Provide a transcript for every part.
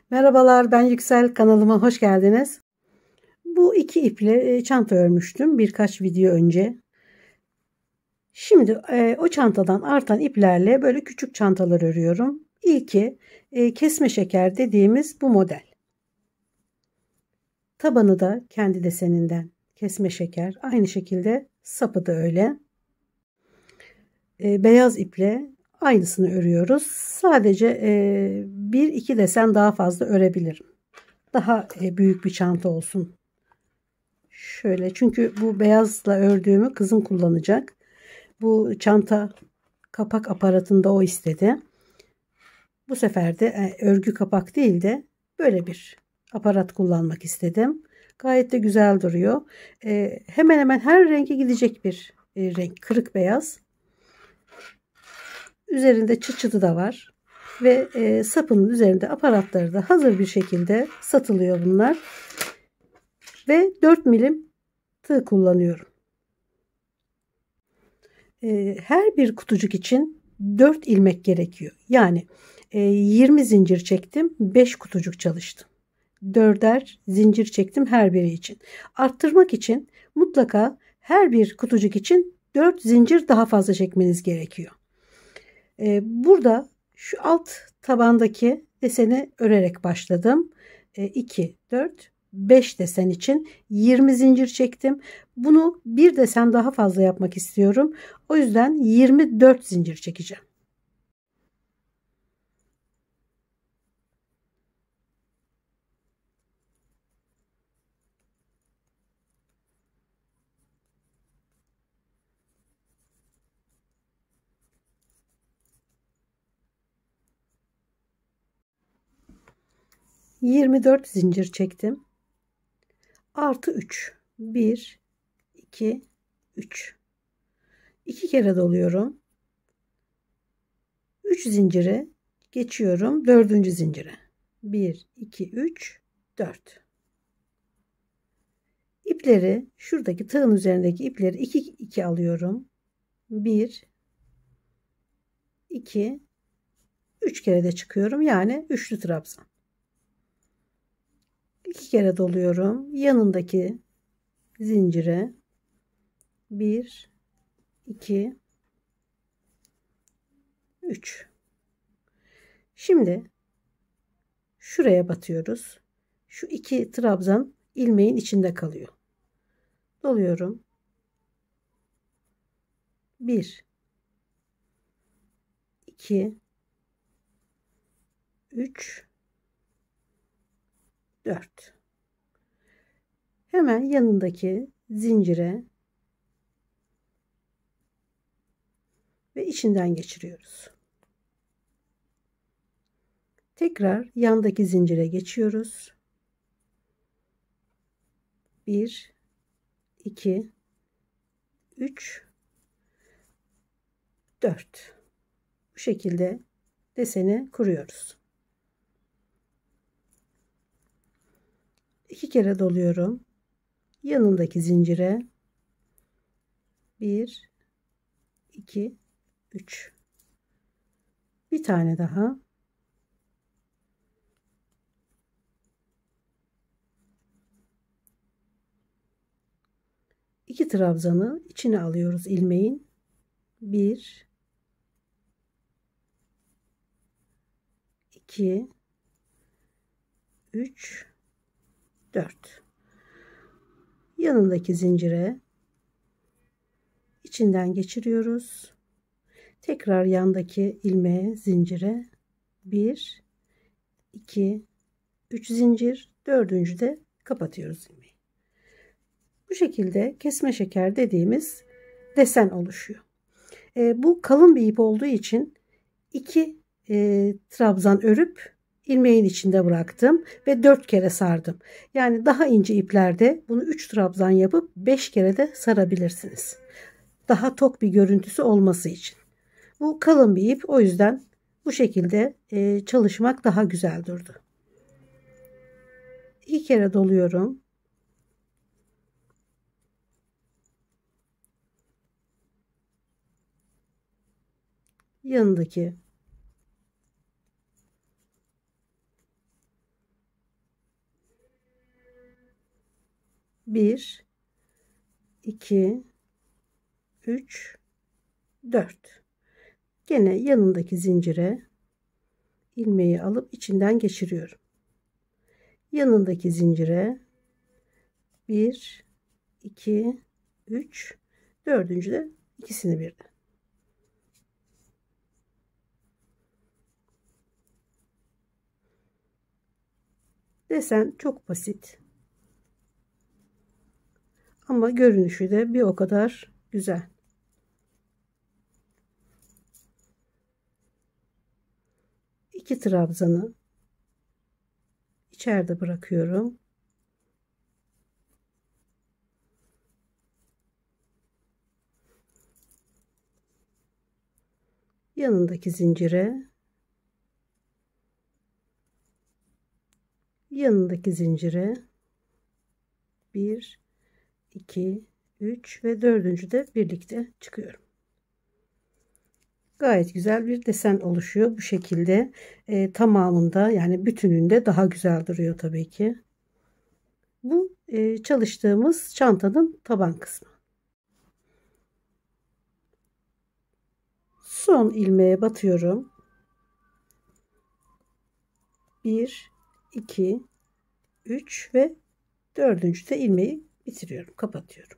Merhabalar, ben Yüksel, kanalıma hoş geldiniz. Bu iki iple çanta örmüştüm birkaç video önce. Şimdi o çantadan artan iplerle böyle küçük çantalar örüyorum. İlki kesme şeker dediğimiz bu model. Tabanı da kendi deseninden kesme şeker. Aynı şekilde sapı da öyle. Beyaz iple aynısını örüyoruz. Sadece bir iki desen daha fazla örebilirim. Daha büyük bir çanta olsun. Şöyle, çünkü bu beyazla ördüğümü kızım kullanacak. Bu çanta kapak aparatında o istedi. Bu sefer de örgü kapak değil de böyle bir aparat kullanmak istedim. Gayet de güzel duruyor. Hemen hemen her renge gidecek bir renk. Kırık beyaz. Üzerinde çıt çıtı da var. Ve sapının üzerinde aparatları da hazır bir şekilde satılıyor bunlar. Ve 4 milim tığ kullanıyorum. Her bir kutucuk için 4 ilmek gerekiyor. Yani 20 zincir çektim, 5 kutucuk çalıştım. 4'er zincir çektim her biri için. Arttırmak için mutlaka her bir kutucuk için 4 zincir daha fazla çekmeniz gerekiyor. Burada şu alt tabandaki deseni örerek başladım. 2, 4, 5 desen için 20 zincir çektim. Bunu bir desen daha fazla yapmak istiyorum. O yüzden 24 zincir çekeceğim. ...24 zincir çektim. Artı 3. 1, 2, 3. 2 kere doluyorum. 3 zincire geçiyorum. 4. zincire. 1, 2, 3, 4. İpleri, şuradaki tığın üzerindeki ipleri 2 2 alıyorum. 1, 2, 3 kere de çıkıyorum. Yani üçlü trabzan. 2 kere doluyorum. Yanındaki zincire 1, 2, 3. Şimdi şuraya batıyoruz. Şu 2 trabzan ilmeğin içinde kalıyor. Doluyorum. 1, 2, 3, 4. Hemen yanındaki zincire ve içinden geçiriyoruz. Tekrar yandaki zincire geçiyoruz. 1, 2, 3, 4. Bu şekilde deseni kuruyoruz. 2 kere doluyorum. Yanındaki zincire 1, 2, 3. Bir tane daha. İki trabzanı içine alıyoruz ilmeğin. 1, 2, 3, 4. Yanındaki zincire içinden geçiriyoruz. Tekrar yandaki ilmeğe, zincire 1, 2, 3 zincir, dördüncü de kapatıyoruz ilmeği. Bu şekilde kesme şeker dediğimiz desen oluşuyor. Bu kalın bir ip olduğu için 2 trabzan örüp ilmeğin içinde bıraktım ve 4 kere sardım. Yani daha ince iplerde bunu 3 trabzan yapıp 5 kere de sarabilirsiniz. Daha tok bir görüntüsü olması için. Bu kalın bir ip, o yüzden bu şekilde çalışmak daha güzel durdu. 2 kere doluyorum. Yanındaki 1 2 3 4. Gene yanındaki zincire ilmeği alıp içinden geçiriyorum. Yanındaki zincire 1 2 3, dördüncü de ikisini birden. Desen çok basit. Ama görünüşü de bir o kadar güzel. İki trabzanı içeride bırakıyorum. Yanındaki zincire, yanındaki zincire 1 2 3 ve dördüncü de birlikte çıkıyorum. Gayet güzel bir desen oluşuyor bu şekilde. Tamamında, yani bütününde daha güzel duruyor tabii ki. Bu çalıştığımız çantanın taban kısmı. Son ilmeğe batıyorum. 1 2 3 ve dördüncü de ilmeği bitiriyorum, kapatıyorum.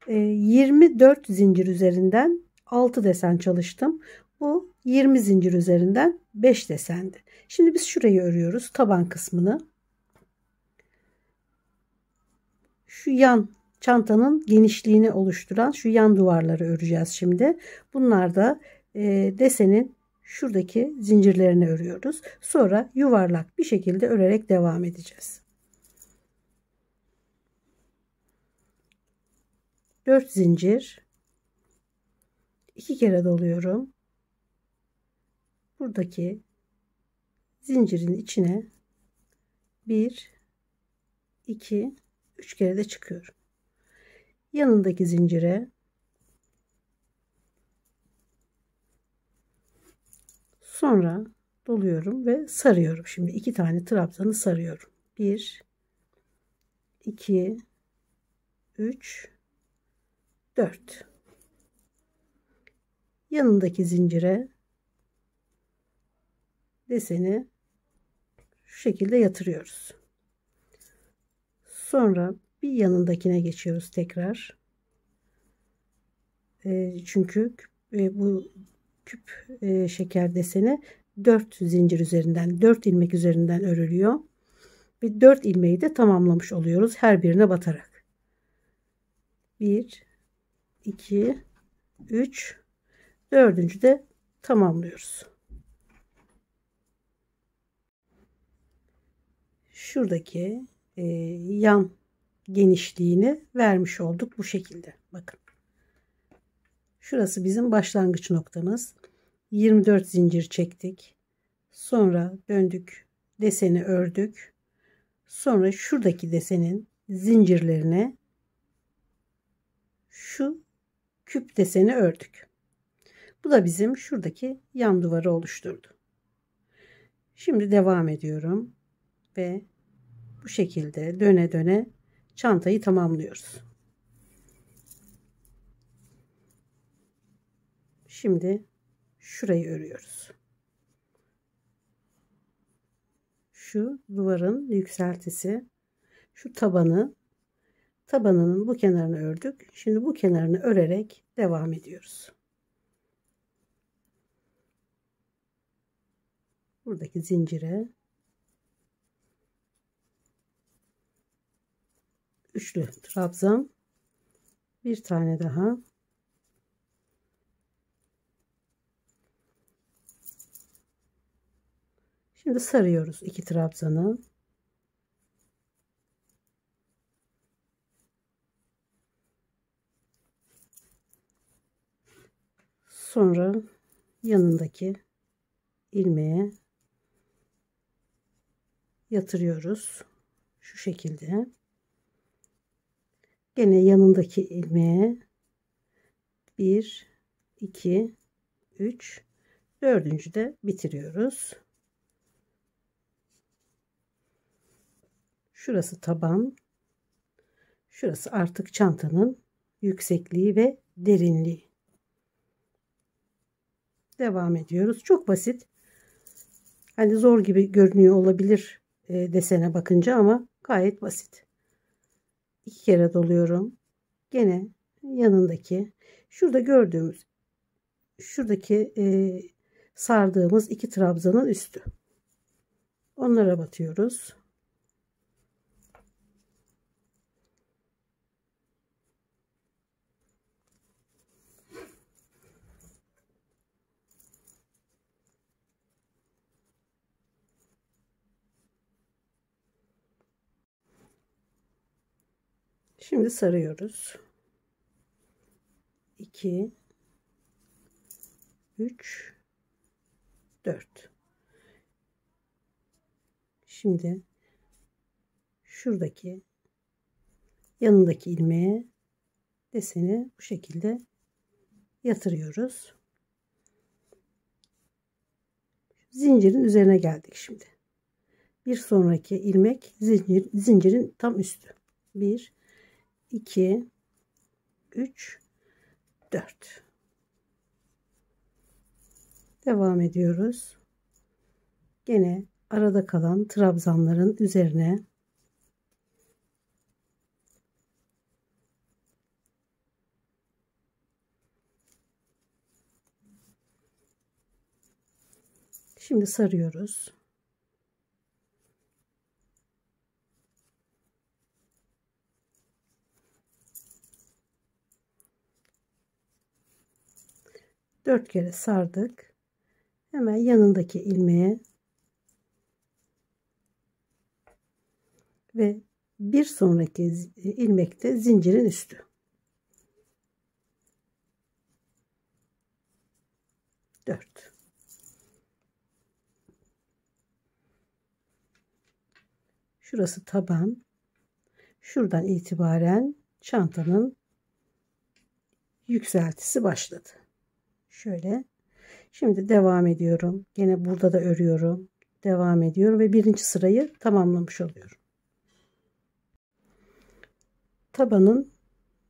24 zincir üzerinden 6 desen çalıştım. Bu 20 zincir üzerinden 5 desendi. Şimdi biz şurayı örüyoruz, taban kısmını. Şu yan çantanın genişliğini oluşturan şu yan duvarları öreceğiz şimdi. Bunlar da desenin şuradaki zincirlerini örüyoruz. Sonra yuvarlak bir şekilde örerek devam edeceğiz. 4 zincir, 2 kere doluyorum. Buradaki zincirin içine 1 2 3 kere de çıkıyorum. Yanındaki zincire sonra doluyorum ve sarıyorum. Şimdi 2 tane trabzanı sarıyorum. 1 2 3 4. Yanındaki zincire deseni şu şekilde yatırıyoruz. Sonra bir yanındakine geçiyoruz tekrar. Çünkü bu küp şeker deseni 4 zincir üzerinden, 4 ilmek üzerinden örülüyor. Ve 4 ilmeği de tamamlamış oluyoruz her birine batarak. 1 2 3 dördüncü de tamamlıyoruz. Şuradaki yan genişliğini vermiş olduk bu şekilde. Bakın. Şurası bizim başlangıç noktamız. 24 zincir çektik. Sonra döndük, deseni ördük. Sonra şuradaki desenin zincirlerine şu küp deseni ördük. Bu da bizim şuradaki yan duvarı oluşturdu. Şimdi devam ediyorum ve bu şekilde döne döne çantayı tamamlıyoruz. Şimdi şurayı örüyoruz. Şu duvarın yükseltisi, şu tabanının bu kenarını ördük. Şimdi bu kenarını örerek devam ediyoruz. Buradaki zincire üçlü trabzan, bir tane daha, şimdi sarıyoruz 2 trabzanı. Sonra yanındaki ilmeğe yatırıyoruz şu şekilde. Gene yanındaki ilmeğe 1 2 3 dördüncü de bitiriyoruz. Şurası taban. Şurası artık çantanın yüksekliği ve derinliği. Devam ediyoruz. Çok basit. Hani zor gibi görünüyor olabilir desene bakınca ama gayet basit. 2 kere doluyorum. Gene yanındaki şurada gördüğümüz şuradaki sardığımız 2 trabzanın üstü. Onlara batıyoruz. Şimdi sarıyoruz. 2 3 4. Şimdi şuradaki yanındaki ilmeğe deseni bu şekilde yatırıyoruz. Zincirin üzerine geldik şimdi. Bir sonraki ilmek zincirin tam üstü. 1 2 3 4. Devam ediyoruz. Gene arada kalan trabzanların üzerine şimdi sarıyoruz. Dört kere sardık. Hemen yanındaki ilmeğe ve bir sonraki ilmekte zincirin üstü. 4. Şurası taban. Şuradan itibaren çantanın yükseltisi başladı. Şöyle. Şimdi devam ediyorum. Gene burada da örüyorum. Devam ediyorum ve birinci sırayı tamamlamış oluyorum. Tabanın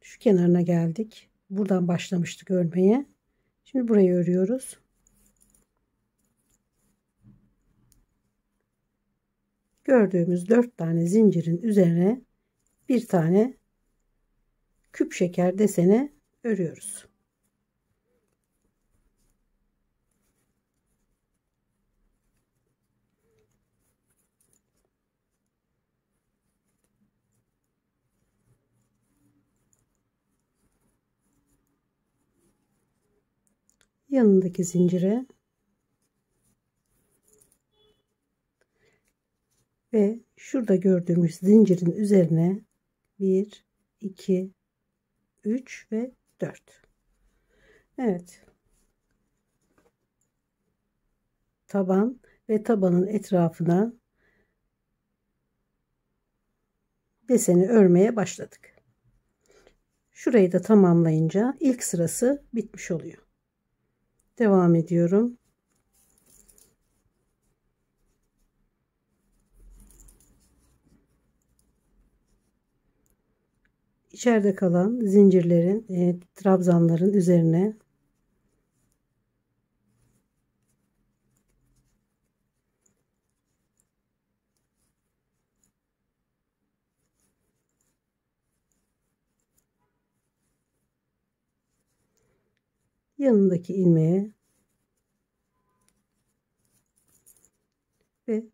şu kenarına geldik. Buradan başlamıştık örmeye. Şimdi burayı örüyoruz. Gördüğümüz 4 tane zincirin üzerine bir tane küp şeker deseni örüyoruz. Yanındaki zincire ve şurada gördüğümüz zincirin üzerine 1 2 3 ve 4. Evet. Taban ve tabanın etrafına deseni örmeye başladık. Şurayı da tamamlayınca ilk sırası bitmiş oluyor. Devam ediyorum. İçeride kalan zincirlerin, trabzanların üzerine yanındaki ilmeğe ve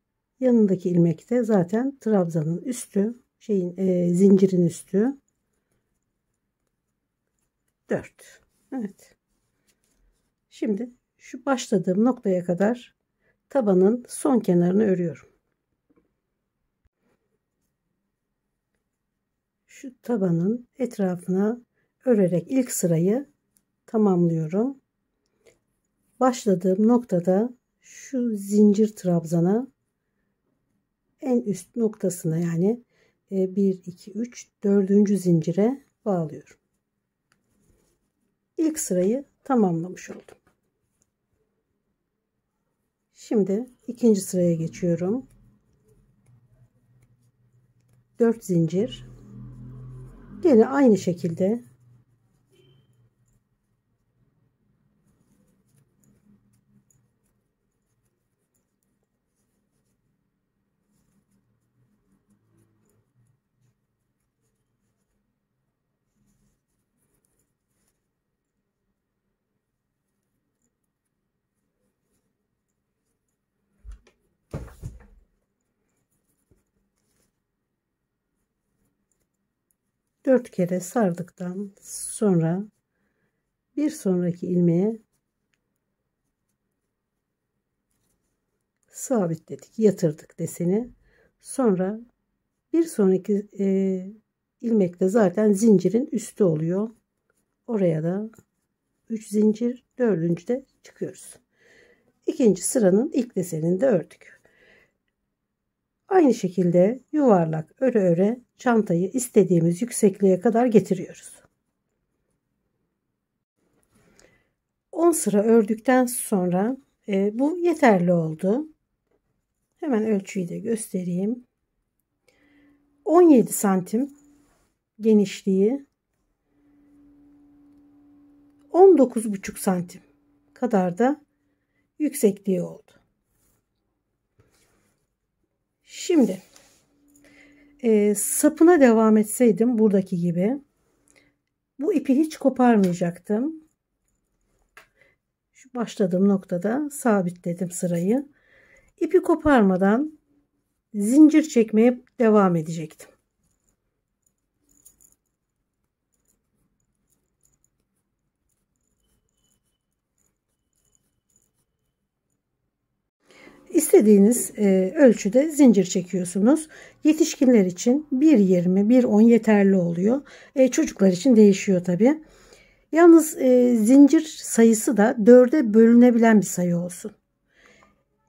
yanındaki ilmek de zaten trabzanın üstü, zincirin üstü. 4. Evet. Şimdi şu başladığım noktaya kadar tabanın son kenarını örüyorum. Şu tabanın etrafına örerek ilk sırayı tamamlıyorum. Başladığım noktada şu zincir trabzana en üst noktasına, yani 1 2 3 4. zincire bağlıyorum. İlk sırayı tamamlamış oldum. Şimdi ikinci sıraya geçiyorum. 4 zincir, Yine aynı şekilde dört kere sardıktan sonra bir sonraki ilmeğe sabitledik, yatırdık deseni. Sonra bir sonraki ilmekte zaten zincirin üstü oluyor. Oraya da 3 zincir, dördüncüde çıkıyoruz. İkinci sıranın ilk desenini de ördük. Aynı şekilde yuvarlak öre öre çantayı istediğimiz yüksekliğe kadar getiriyoruz. 10 sıra ördükten sonra bu yeterli oldu. Hemen ölçüyü de göstereyim. 17 santim genişliği, 19,5 santim kadar da yüksekliği oldu. Şimdi sapına devam etseydim buradaki gibi bu ipi hiç koparmayacaktım. Şu başladığım noktada sabitledim sırayı. İpi koparmadan zincir çekmeye devam edecektim. İstediğiniz ölçüde zincir çekiyorsunuz. Yetişkinler için 1.20, 1.10 yeterli oluyor. Çocuklar için değişiyor tabi. Yalnız zincir sayısı da 4'e bölünebilen bir sayı olsun.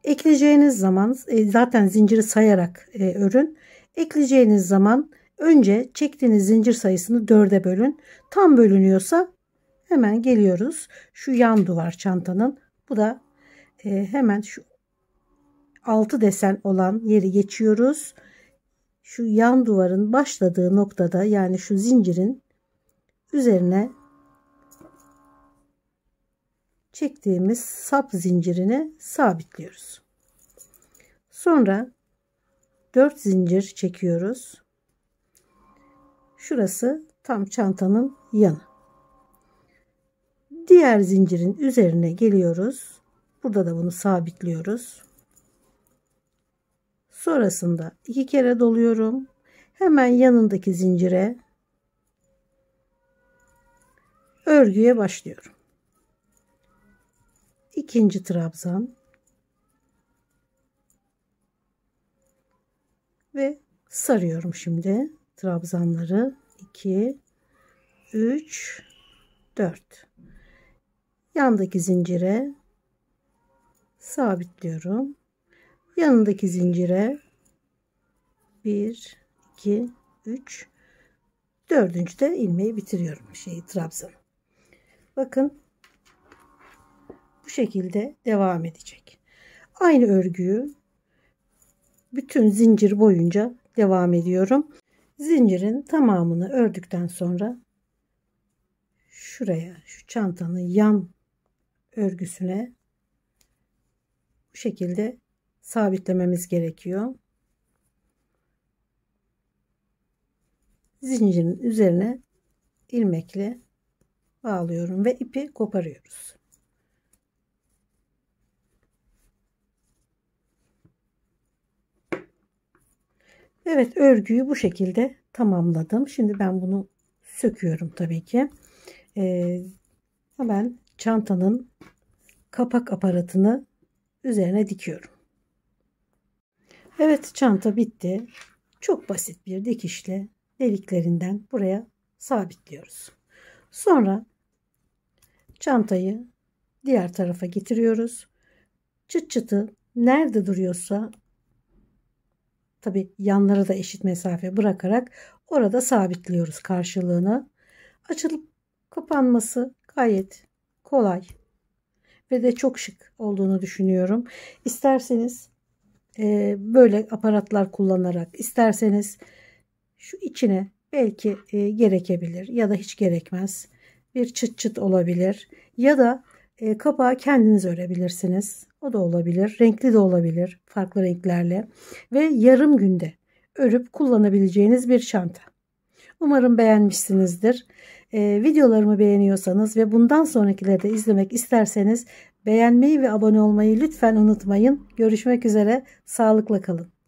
Ekleyeceğiniz zaman zaten zinciri sayarak örün. Ekleyeceğiniz zaman önce çektiğiniz zincir sayısını 4'e bölün. Tam bölünüyorsa hemen geliyoruz. Şu yan duvar çantanın. Bu da hemen şu 6 desen olan yeri geçiyoruz. Şu yan duvarın başladığı noktada, yani şu zincirin üzerine çektiğimiz sap zincirini sabitliyoruz. Sonra 4 zincir çekiyoruz. Şurası tam çantanın yanı. Diğer zincirin üzerine geliyoruz. Burada da bunu sabitliyoruz. Sonrasında 2 kere doluyorum. Hemen yanındaki zincire örgüye başlıyorum. İkinci trabzan ve sarıyorum şimdi trabzanları. 2 3 4 yandaki zincire sabitliyorum. Yanındaki zincire 1 2 3 dördüncüde ilmeği bitiriyorum, trabzanı. Bakın bu şekilde devam edecek. Aynı örgüyü bütün zincir boyunca devam ediyorum. Zincirin tamamını ördükten sonra şuraya, şu çantanın yan örgüsüne bu şekilde sabitlememiz gerekiyor. Zincirin üzerine ilmekle bağlıyorum ve ipi koparıyoruz. Evet, örgüyü bu şekilde tamamladım. Şimdi ben bunu söküyorum tabii ki. Hemen çantanın kapak aparatını üzerine dikiyorum. Evet, çanta bitti. Çok basit bir dikişle deliklerinden buraya sabitliyoruz. Sonra çantayı diğer tarafa getiriyoruz. Çıt çıtı nerede duruyorsa, tabi yanlara da eşit mesafe bırakarak orada sabitliyoruz karşılığını. Açılıp kapanması gayet kolay ve de çok şık olduğunu düşünüyorum. İsterseniz böyle aparatlar kullanarak, isterseniz şu içine belki gerekebilir ya da hiç gerekmez. Bir çıt çıt olabilir ya da kapağı kendiniz örebilirsiniz. O da olabilir. Renkli de olabilir. Farklı renklerle ve yarım günde örüp kullanabileceğiniz bir çanta. Umarım beğenmişsinizdir. Videolarımı beğeniyorsanız ve bundan sonrakileri de izlemek isterseniz beğenmeyi ve abone olmayı lütfen unutmayın. Görüşmek üzere. Sağlıkla kalın.